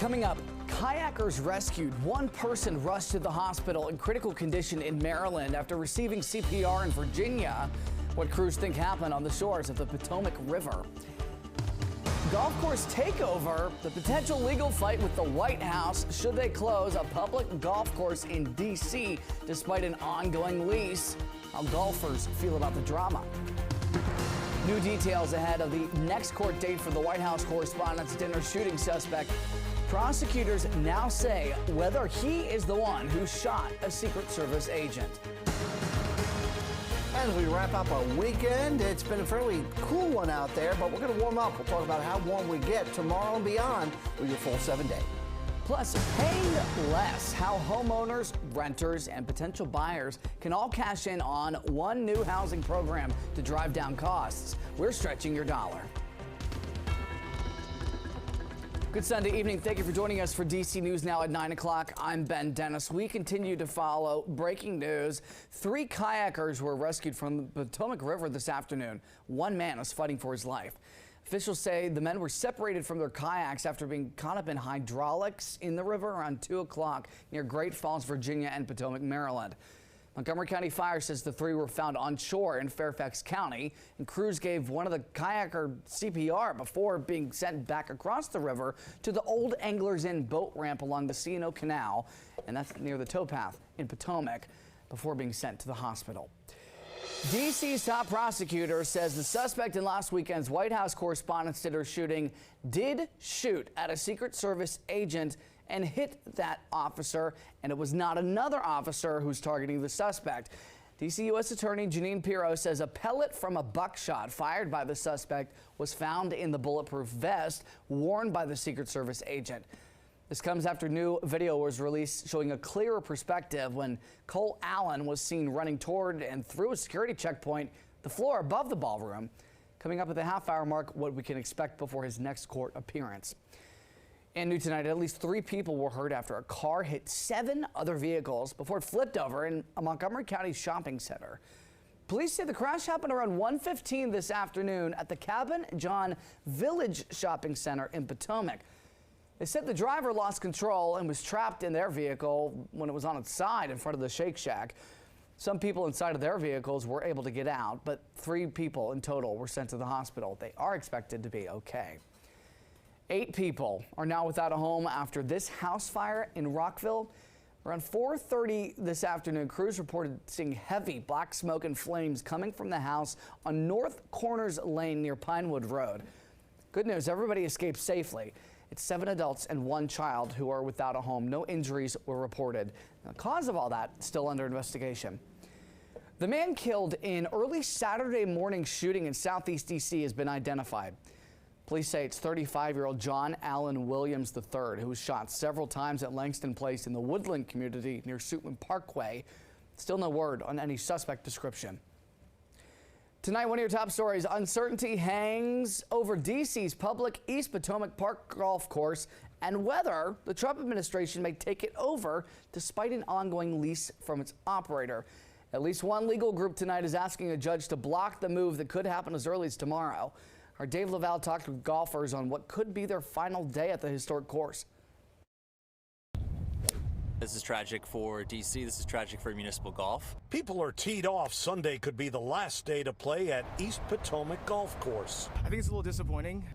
Coming up, kayakers rescued. One person rushed to the hospital in critical condition in Maryland after receiving CPR in Virginia. What crews think happened on the shores of the Potomac River. Golf course takeover, the potential legal fight with the White House. Should they close a public golf course in D.C. despite an ongoing lease? How golfers feel about the drama. New details ahead of the next court date for the White House Correspondents' Dinner shooting suspect. Prosecutors now say whether he is the one who shot a Secret Service agent. As we wrap up our weekend, it's been a fairly cool one out there, but we're going to warm up. We'll talk about how warm we get tomorrow and beyond with your full 7 day. Plus, paying less, how homeowners, renters, and potential buyers can all cash in on one new housing program to drive down costs. We're stretching your dollar. Good Sunday evening. Thank you for joining us for DC News Now at 9 o'clock. I'm Ben Dennis. We continue to follow breaking news. 3 kayakers were rescued from the Potomac River this afternoon. One man is fighting for his life. Officials say the men were separated from their kayaks after being caught up in hydraulics in the river around 2 o'clock near Great Falls, Virginia and Potomac, Maryland. Montgomery County Fire says the 3 were found on shore in Fairfax County, and crews gave one of the kayaker CPR before being sent back across the river to the Old Anglers Inn boat ramp along the C&O Canal, and that's near the towpath in Potomac, before being sent to the hospital. D.C.'s top prosecutor says the suspect in last weekend's White House Correspondents' Dinner shooting did shoot at a Secret Service agent and hit that officer, and it was not another officer who's targeting the suspect. D.C. U.S. Attorney Jeanine Pirro says a pellet from a buckshot fired by the suspect was found in the bulletproof vest worn by the Secret Service agent. This comes after new video was released showing a clearer perspective when Cole Allen was seen running toward and through a security checkpoint, the floor above the ballroom. Coming up at the half-hour mark, what we can expect before his next court appearance. And new tonight, at least 3 people were hurt after a car hit 7 other vehicles before it flipped over in a Montgomery County shopping center. Police say the crash happened around 1:15 this afternoon at the Cabin John Village Shopping Center in Potomac. They said the driver lost control and was trapped in their vehicle when it was on its side in front of the Shake Shack. Some people inside of their vehicles were able to get out, but 3 people in total were sent to the hospital. They are expected to be okay. 8 people are now without a home after this house fire in Rockville. Around 4:30 this afternoon, crews reported seeing heavy black smoke and flames coming from the house on North Corners Lane near Pinewood Road. Good news, everybody escaped safely. It's 7 adults and 1 child who are without a home. No injuries were reported. The cause of all that still under investigation. The man killed in early Saturday morning shooting in Southeast D.C. has been identified. Police say it's 35-year-old John Allen Williams III, who was shot several times at Langston Place in the Woodland community near Suitland Parkway. Still no word on any suspect description. Tonight, one of your top stories, uncertainty hangs over D.C.'s public East Potomac Park golf course and whether the Trump administration may take it over despite an ongoing lease from its operator. At least one legal group tonight is asking a judge to block the move that could happen as early as tomorrow. Our Dave Lavelle talked with golfers on what could be their final day at the historic course. This is tragic for D.C. This is tragic for municipal golf. People are teed off. Sunday could be the last day to play at East Potomac Golf Course. I think it's a little disappointing.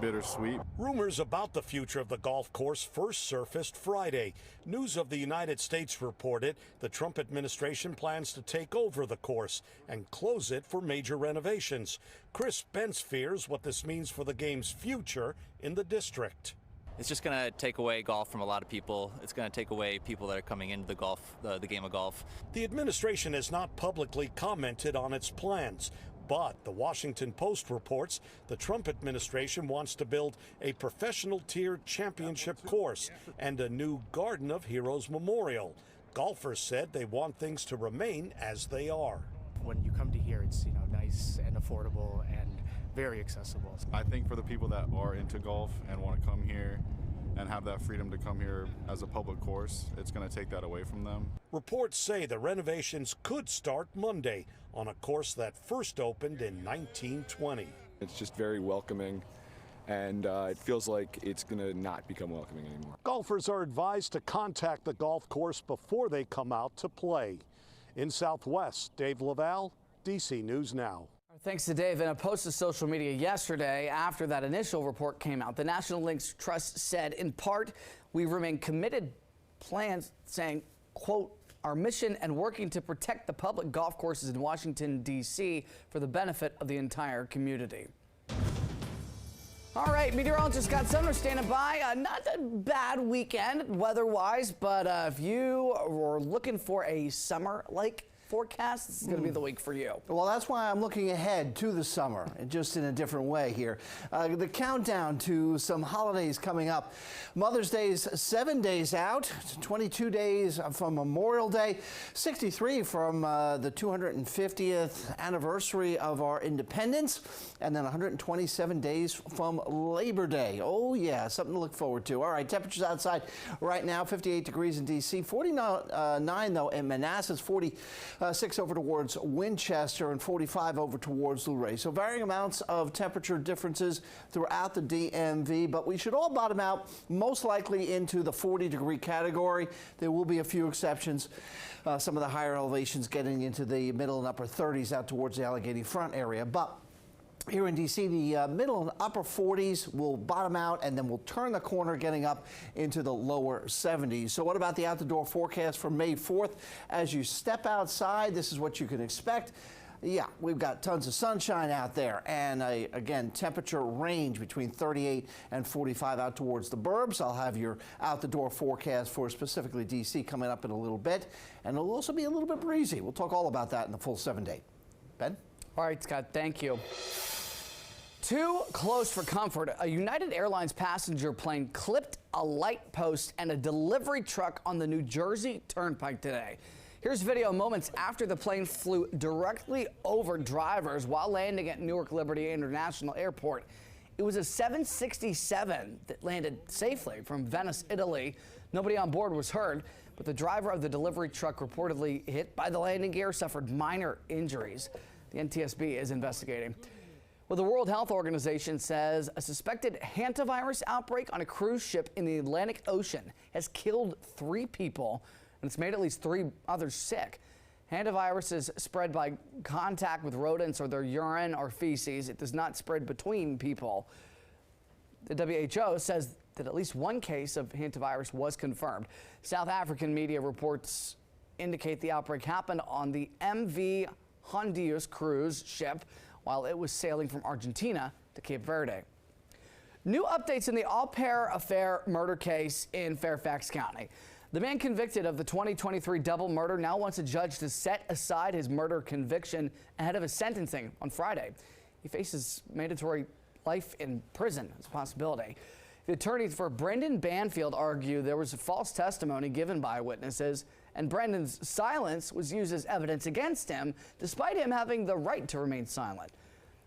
Bittersweet. Rumors about the future of the golf course first surfaced Friday. News of the United States reported the Trump administration plans to take over the course and close it for major renovations. Chris Spence fears what this means for the game's future in the district. It's just going to take away golf from a lot of people. It's going to take away people that are coming into the game of golf. The administration has not publicly commented on its plans. But the Washington Post reports the Trump administration wants to build a professional tier championship course and a new Garden of Heroes memorial. Golfers said they want things to remain as they are. When you come to here, it's nice and affordable and very accessible. I think for the people that are into golf and want to come here and have that freedom to come here as a public course, it's going to take that away from them. Reports say the renovations could start Monday on a course that first opened in 1920. It's just very welcoming and it feels like it's going to not become welcoming anymore. Golfers are advised to contact the golf course before they come out to play. In Southwest, Dave Laval, DC News Now. Thanks to Dave. In a post to social media yesterday after that initial report came out, the National Links Trust said, in part, we remain committed plans, saying, quote, our mission and working to protect the public golf courses in Washington, D.C. for the benefit of the entire community. All right, meteorologist Scott Sumner standing by. Not a bad weekend weather-wise, but if you were looking for a summer-like forecast, this is going to be the week for you. Well, that's why I'm looking ahead to the summer, just in a different way here. The countdown to some holidays coming up. Mother's Day is 7 days out, 22 days from Memorial Day, 63 from the 250th anniversary of our independence, and then 127 days from Labor Day. Oh, yeah, something to look forward to. All right, temperatures outside right now, 58 degrees in D.C., 49, though, in Manassas, 46 over towards Winchester, and 45 over towards Luray. So varying amounts of temperature differences throughout the DMV, but we should all bottom out most likely into the 40-degree category. There will be a few exceptions. Some of the higher elevations getting into the middle and upper 30s out towards the Allegheny Front area. But here in D.C., the middle and upper 40s will bottom out, and then we'll turn the corner getting up into the lower 70s. So what about the out-the-door forecast for May 4th? As you step outside, this is what you can expect. Yeah, we've got tons of sunshine out there, and again, temperature range between 38 and 45 out towards the burbs. I'll have your out-the-door forecast for specifically D.C. coming up in a little bit, and it'll also be a little bit breezy. We'll talk all about that in the full 7-day. Ben? All right, Scott, thank you. Too close for comfort. A United Airlines passenger plane clipped a light post and a delivery truck on the New Jersey Turnpike today. Here's video moments after the plane flew directly over drivers while landing at Newark Liberty International Airport. It was a 767 that landed safely from Venice, Italy. Nobody on board was hurt, but the driver of the delivery truck, reportedly hit by the landing gear, suffered minor injuries. The NTSB is investigating. Well, the World Health Organization says a suspected hantavirus outbreak on a cruise ship in the Atlantic Ocean has killed 3 people, and it's made at least 3 others sick. Hantavirus is spread by contact with rodents or their urine or feces. It does not spread between people. The WHO says that at least 1 case of hantavirus was confirmed. South African media reports indicate the outbreak happened on the MV Hondius cruise ship while it was sailing from Argentina to Cape Verde. New updates in the Au Pair Affair murder case in Fairfax County. The man convicted of the 2023 double murder now wants a judge to set aside his murder conviction ahead of his sentencing on Friday. He faces mandatory life in prison as a possibility. The attorneys for Brendan Banfield argue there was false testimony given by witnesses, and Brendan's silence was used as evidence against him, despite him having the right to remain silent.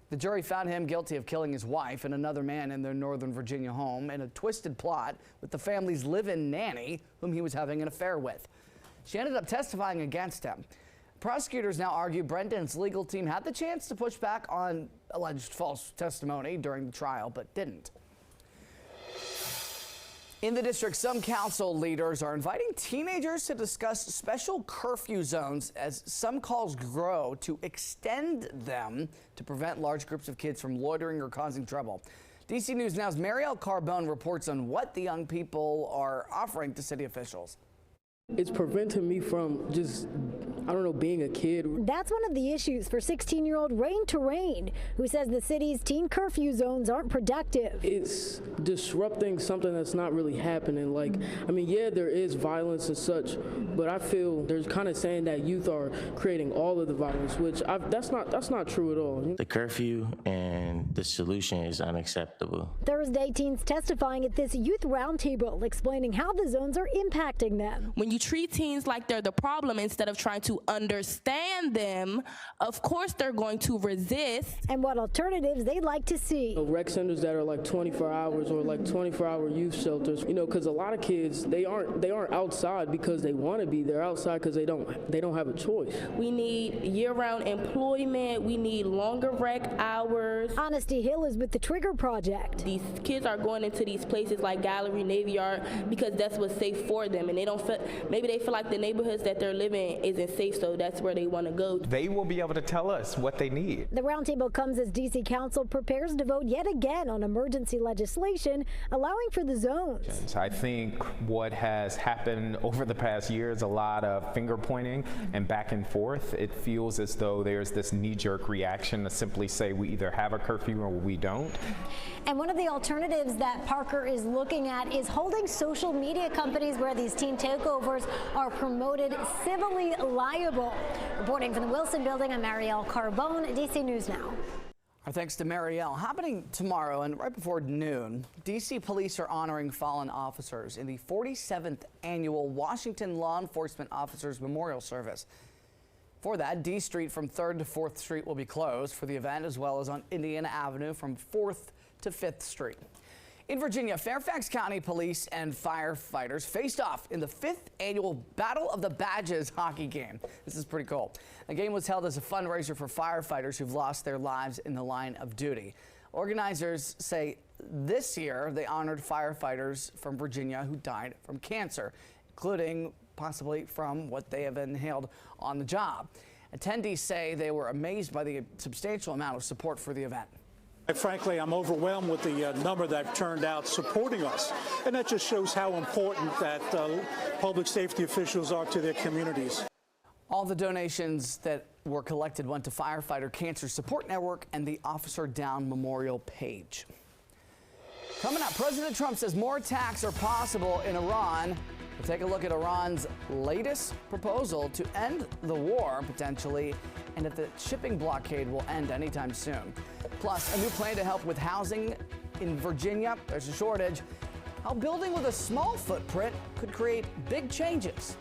The jury found him guilty of killing his wife and another man in their Northern Virginia home in a twisted plot with the family's live-in nanny, whom he was having an affair with. She ended up testifying against him. Prosecutors now argue Brendan's legal team had the chance to push back on alleged false testimony during the trial, but didn't. In the district, some council leaders are inviting teenagers to discuss special curfew zones as some calls grow to extend them to prevent large groups of kids from loitering or causing trouble. DC News Now's Marielle Carbone reports on what the young people are offering to city officials. It's preventing me from just, I don't know, being a kid. That's one of the issues for 16-year-old Rain to Rain, who says the city's teen curfew zones aren't productive. It's disrupting something that's not really happening. Like, I mean, yeah, there is violence and such, but I feel there's kind of saying that youth are creating all of the violence, which that's not true at all. The curfew and the solution is unacceptable. Thursday, teens testifying at this youth roundtable explaining how the zones are impacting them. When you treat teens like they're the problem instead of trying to to understand them, of course they're going to resist. And what alternatives they'd like to see. Rec centers that are like 24 hours or like 24-hour youth shelters, because a lot of kids, they aren't outside because they want to be. They're outside because they don't have a choice. We need year-round employment. We need longer rec hours. Honesty Hill is with the Trigger Project. These kids are going into these places like Gallery, Navy Yard because that's what's safe for them, and they don't feel, maybe they feel like the neighborhoods that they're living in isn't safe, so that's where they want to go. They will be able to tell us what they need. The roundtable comes as D.C. Council prepares to vote yet again on emergency legislation allowing for the zones. I think what has happened over the past year is a lot of finger pointing and back and forth. It feels as though there's this knee-jerk reaction to simply say we either have a curfew or we don't. And one of the alternatives that Parker is looking at is holding social media companies where these teen takeovers are promoted civilly liable. Reporting from the Wilson Building, I'm Marielle Carbone, DC News Now. Our thanks to Marielle. Happening tomorrow and right before noon, D.C. police are honoring fallen officers in the 47th annual Washington Law Enforcement Officers Memorial Service. For that, D Street from 3rd to 4th Street will be closed for the event, as well as on Indiana Avenue from 4th to 5th Street. In Virginia, Fairfax County Police and firefighters faced off in the 5th annual Battle of the Badges hockey game. This is pretty cool. The game was held as a fundraiser for firefighters who've lost their lives in the line of duty. Organizers say this year they honored firefighters from Virginia who died from cancer, including possibly from what they have inhaled on the job. Attendees say they were amazed by the substantial amount of support for the event. Frankly, I'm overwhelmed with the number that turned out supporting us. And that just shows how important that public safety officials are to their communities. All the donations that were collected went to Firefighter Cancer Support Network and the Officer Down Memorial page. Coming up, President Trump says more attacks are possible in Iran. We'll take a look at Iran's latest proposal to end the war, potentially, and if the shipping blockade will end anytime soon. Plus, a new plan to help with housing in Virginia. There's a shortage. How building with a small footprint could create big changes.